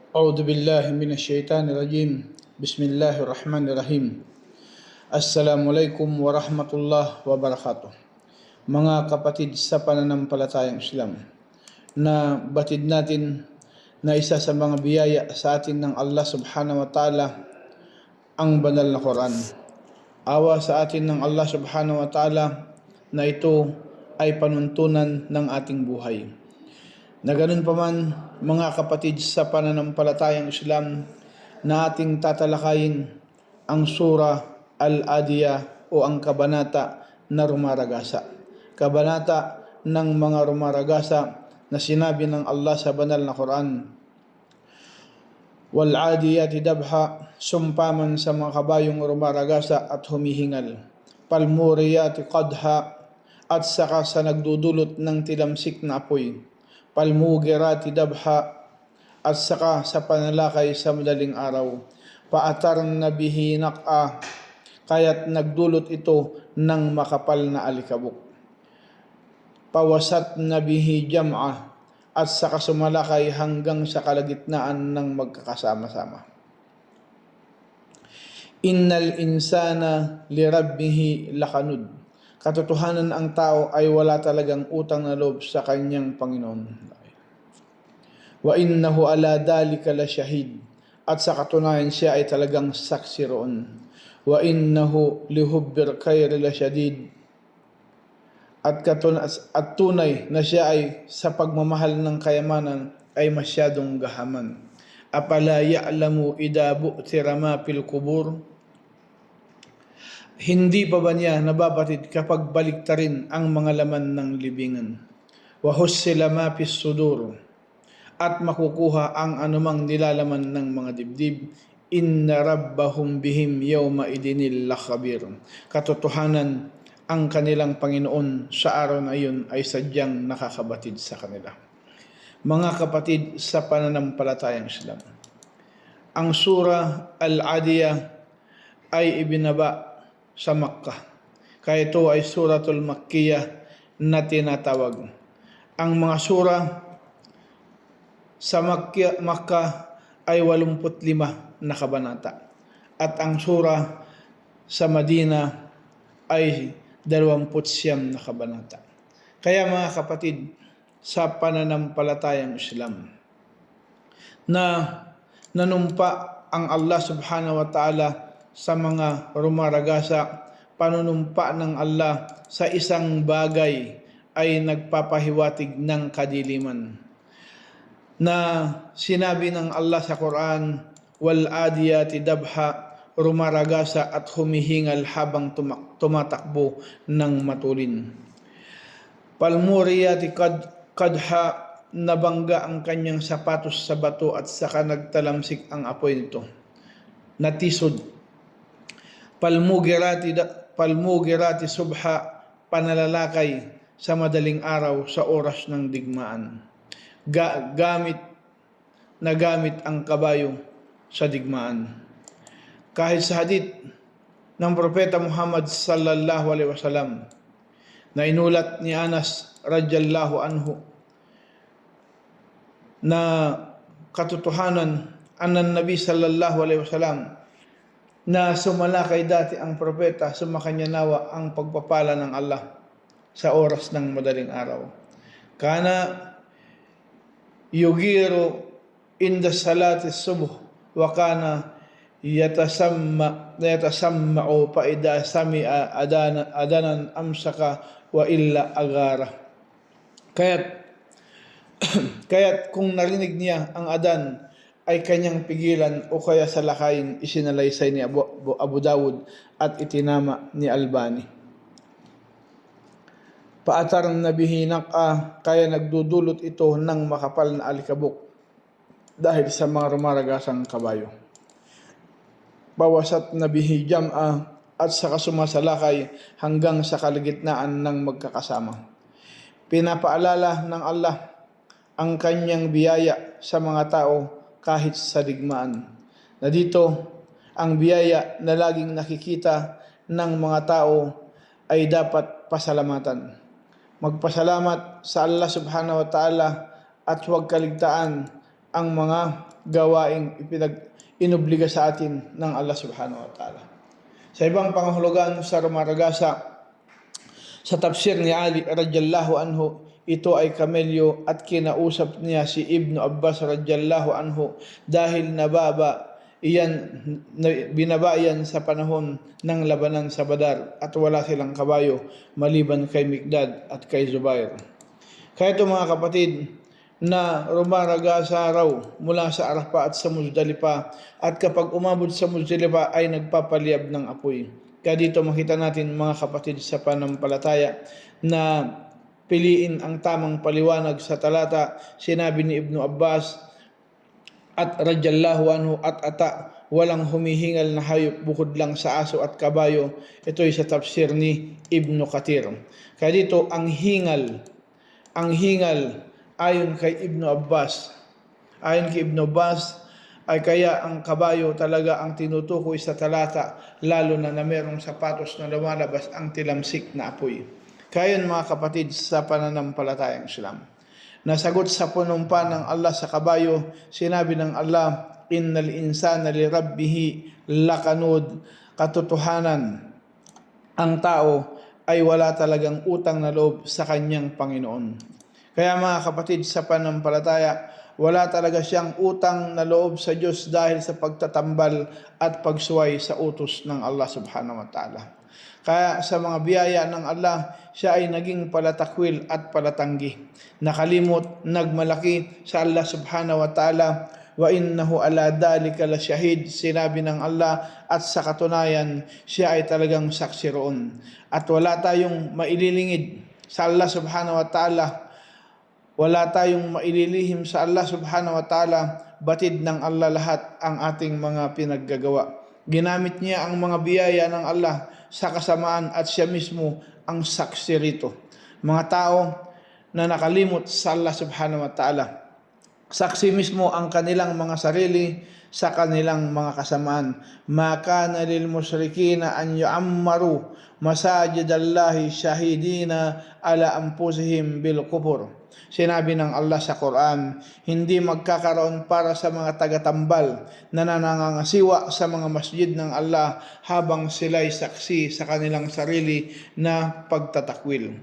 أعوذ بالله من الشيطان الرجيم. بسم الله الرحمن الرحيم. Assalamualaikum warahmatullahi wabarakatuh. Mga kapatid sa pananampalatayang Islam, na batid natin na isa sa mga biyaya sa atin ng Allah subhanahu wa ta'ala ang banal na Quran. Awa sa atin ng Allah subhanahu wa ta'ala na ito ay panuntunan ng ating buhay. Na ganun pa man, mga kapatid sa pananampalatayang Islam, na ating tatalakayin ang Surah Al-Adiyah o ang kabanata na rumaragasa. Kabanata ng mga rumaragasa na sinabi ng Allah sa banal na Quran, Wal-adiyati dabha, sumpaman sa mga kabayong rumaragasa at humihingal. Palmuriyati qadha, at saka sa nagdudulot ng tilamsik na apoy. Palmugirati dabha, at saka sa panalakay sa madaling araw. Paatar na bihi naq'a, kaya't nagdulot ito ng makapal na alikabok. Pawasat na bihi jam'a, at saka sumalakay hanggang sa kalagitnaan ng magkakasama-sama. Innal insana lirabbihi lakanud, katotohanan ang tao ay wala talagang utang na loob sa kanyang Panginoon. Wa innahu ala dalika la shahid, at sa katunayan siya ay talagang saksi roon. Wa innahu lihubbir khairi la shadid, at tunay na siya ay sa pagmamahal ng kayamanan ay masyadong gahaman. Apala ya'lamu idha bu'thira ma fil kubur, hindi pa ba niya nababatid kapag baliktarin ang mga laman ng libingan? Wa hussila ma fis sudur, at makukuha ang anumang nilalaman ng mga dibdib. Inna rabbahum bihim yawma idinil lakhabir, katotohanan ang kanilang Panginoon sa araw na iyon ay sadyang nakakabatid sa kanila. Mga kapatid sa pananampalatayang Islam, ang Surah Al-Adiyah ay ibinaba sa Makkah, kaya ito ay Suratul Makkiyah na tinatawag. Ang mga surah sa Makkah ay 85 na kabanata, at ang surah sa Madina ay 29 na kabanata. Kaya mga kapatid sa pananampalatayang Islam, na nanumpa ang Allah subhanahu wa ta'ala sa mga rumaragasa, panunumpa ng Allah sa isang bagay ay nagpapahiwatig ng kadiliman. Na sinabi ng Allah sa Quran, Wal-adiyati dabha, rumaragasa at humihingal habang tumatakbo ng matulin. Palmuriyati kadha, nabangga ang kanyang sapatos sa bato at saka nagtalamsik ang apoy nito. Natisod. Palmugirati subha, panalalakay sa madaling araw sa oras ng digmaan. Gamit ang kabayo sa digmaan. Kahit sa hadith ng Propeta Muhammad sallallahu alaihi wasallam na inulat ni Anas radhiyallahu anhu, na katotohanan anan Nabi sallallahu alaihi wasallam, na sumalakay dati ang propeta, sumakanya nawa ang pagpapala ng Allah sa oras ng madaling araw. Kana yugiru inda salati subuh, wa kana yatasamma'u pa idha sami'a adanan amsaka wa illa agara. Kaya't kung narinig niya ang adan ay kanyang pigilan o kaya salakayin. Isinalaysay ni Abu Dawud at itinama ni Albani. Paatar na bihi naq'a, kaya nagdudulot ito ng makapal na alikabok dahil sa mga rumaragasang kabayo. Bawasat na bihi jam'a, at saka sumasalakay hanggang sa kalagitnaan ng magkakasama. Pinapaalala ng Allah ang kanyang biyaya sa mga tao kahit sa digmaan. Na dito, ang biyaya na laging nakikita ng mga tao ay dapat pasalamatan. Magpasalamat sa Allah subhanahu wa ta'ala at huwag kaligtaan ang mga gawaing inobliga sa atin ng Allah subhanahu wa ta'ala. Sa ibang pangahulugan sa rumaragasa sa tafsir ni Ali radhiyallahu anhu, ito ay kamelyo at kinausap niya si Ibnu Abbas radhiyallahu anhu dahil binaba iyan sa panahon ng labanan sa Badar at wala silang kabayo maliban kay Mikdad at kay Zubair. Kaya ito mga kapatid, na rumaragasa raw mula sa Arafah at sa Muzdalifah, at kapag umabot sa Muzdalifah ay nagpapaliyab ng apoy. Kaya dito makita natin mga kapatid sa panampalataya na piliin ang tamang paliwanag sa talata. Sinabi ni Ibnu Abbas at radhiyallahu anhu at ata, walang humihingal na hayop bukod lang sa aso at kabayo. Ito ay sa tafsir ni Ibnu Kathir. Kaya dito ang hingal ayon kay Ibnu Abbas ay kaya ang kabayo talaga ang tinutukoy sa talata, lalo na merong sapatos na lumalabas ang tilamsik na apoy. Kaya yun mga kapatid sa pananampalatayang Islam. Nasagot sa panumpa ng Allah sa kabayo, sinabi ng Allah, innal insana li rabbihi lakanud, katotohanan ang tao ay wala talagang utang na loob sa kanyang Panginoon. Kaya mga kapatid sa pananampalataya, wala talaga siyang utang na loob sa Diyos dahil sa pagtatambal at pagsuway sa utos ng Allah subhanahu wa ta'ala. Kaya sa mga biyaya ng Allah, siya ay naging palatakwil at palatanggi. Nakalimot, nagmalaki sa Allah subhanahu wa ta'ala, wa innahu ala dhalika la shahid, sinabi ng Allah, at sa katunayan, siya ay talagang saksi roon. At wala tayong maililingid sa Allah subhanahu wa ta'ala, wala tayong maililihim sa Allah subhanahu wa ta'ala, batid ng Allah lahat ang ating mga pinaggagawa. Ginamit niya ang mga biyaya ng Allah sa kasamaan at siya mismo ang saksi rito. Mga tao na nakalimot sa Allah subhanahu wa ta'ala, saksi mismo ang kanilang mga sarili sa kanilang mga kasamaan. Ma kana lil musyrikina an yu'ammaru masajidallahi shahidina ala anfusihim bil kufur. Sinabi ng Allah sa Quran, hindi magkakaroon para sa mga tagatambal na nanangangasiwa sa mga masjid ng Allah habang sila'y saksi sa kanilang sarili na pagtatakwil.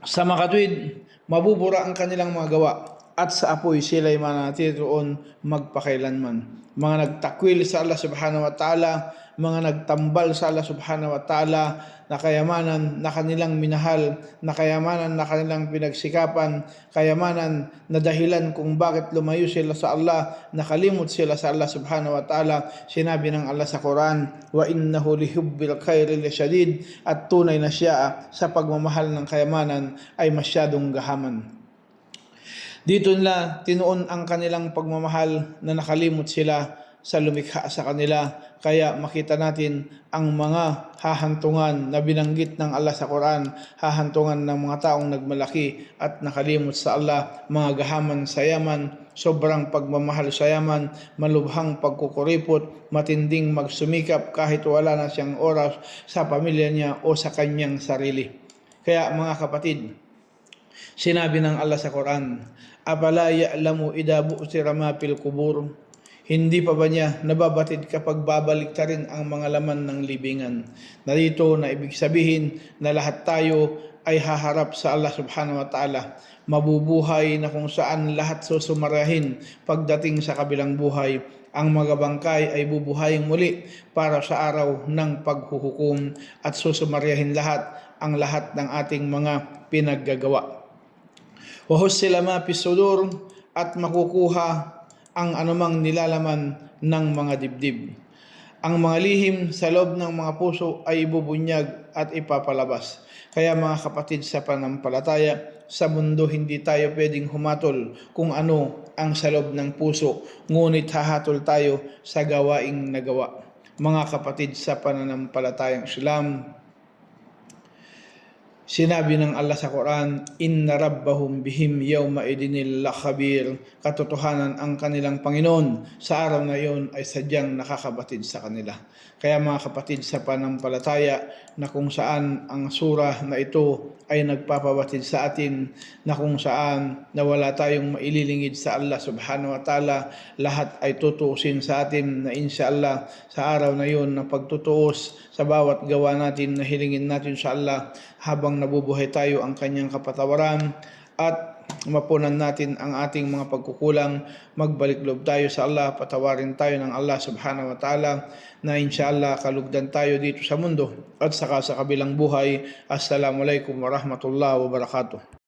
Sa makatwid, mabubura ang kanilang mga gawa at sa apoy sila'y manatili roon magpakailanman. Mga nagtakwil sa Allah subhanahu wa ta'ala, mga nagtambal sa Allah subhanahu wa ta'ala, na kayamanan na kanilang minahal, na kayamanan na kanilang pinagsikapan, kayamanan na dahilan kung bakit lumayo sila sa Allah, nakalimot sila sa Allah subhanahu wa ta'ala. Sinabi ng Allah sa Quran, wa innahu lihubbil khairi lasyadid, at tunay na siya sa pagmamahal ng kayamanan ay masyadong gahaman. Dito nila tinuon ang kanilang pagmamahal na nakalimot sila sa lumikha sa kanila. Kaya makita natin ang mga hahantungan na binanggit ng Allah sa Quran, hahantungan ng mga taong nagmalaki at nakalimot sa Allah, mga gahaman sa yaman, sobrang pagmamahal sa yaman, malubhang pagkukuripot, matinding magsumikap kahit wala na siyang oras sa pamilya niya o sa kanyang sarili. Kaya mga kapatid, sinabi ng Allah sa Quran, apala ya'lamu idha bu'thira ma fil qubur, hindi pa ba niya nababatid kapag babaliktarin ang mga laman ng libingan? Narito na ibig sabihin na lahat tayo ay haharap sa Allah subhanahu wa ta'ala. Mabubuhay na kung saan lahat susumarahin pagdating sa kabilang buhay. Ang mga bangkay ay bubuhayin muli para sa araw ng paghuhukom at susumaryahin ang lahat ng ating mga pinaggagawa. Wa hussila ma fis sudur, at makukuha ang anumang nilalaman ng mga dibdib. Ang mga lihim sa loob ng mga puso ay ibubunyag at ipapalabas. Kaya mga kapatid sa pananampalataya, sa mundo hindi tayo pwedeng humatol kung ano ang sa loob ng puso, ngunit hahatol tayo sa gawaing nagawa. Mga kapatid sa pananampalatayang Islam, sinabi ng Allah sa Quran, inna rabbahum bihim yawma idinil lakhabir, katotohanan ang kanilang Panginoon sa araw na iyon ay sadyang nakakabatid sa kanila. Kaya mga kapatid sa pananampalataya, na kung saan ang surah na ito ay nagpapabatid sa atin na kung saan na wala tayong maililingid sa Allah subhanahu wa ta'ala, lahat ay tutuusin sa atin na inshallah sa araw na yun na pagtutuos sa bawat gawa natin na hilingin natin sa Allah habang nabubuhay tayo ang kanyang kapatawaran at mapunan natin ang ating mga pagkukulang, magbalik loob tayo sa Allah, patawarin tayo ng Allah subhanahu wa ta'ala na inshallah kalugdan tayo dito sa mundo at saka sa kabilang buhay. Assalamualaikum warahmatullahi wabarakatuh.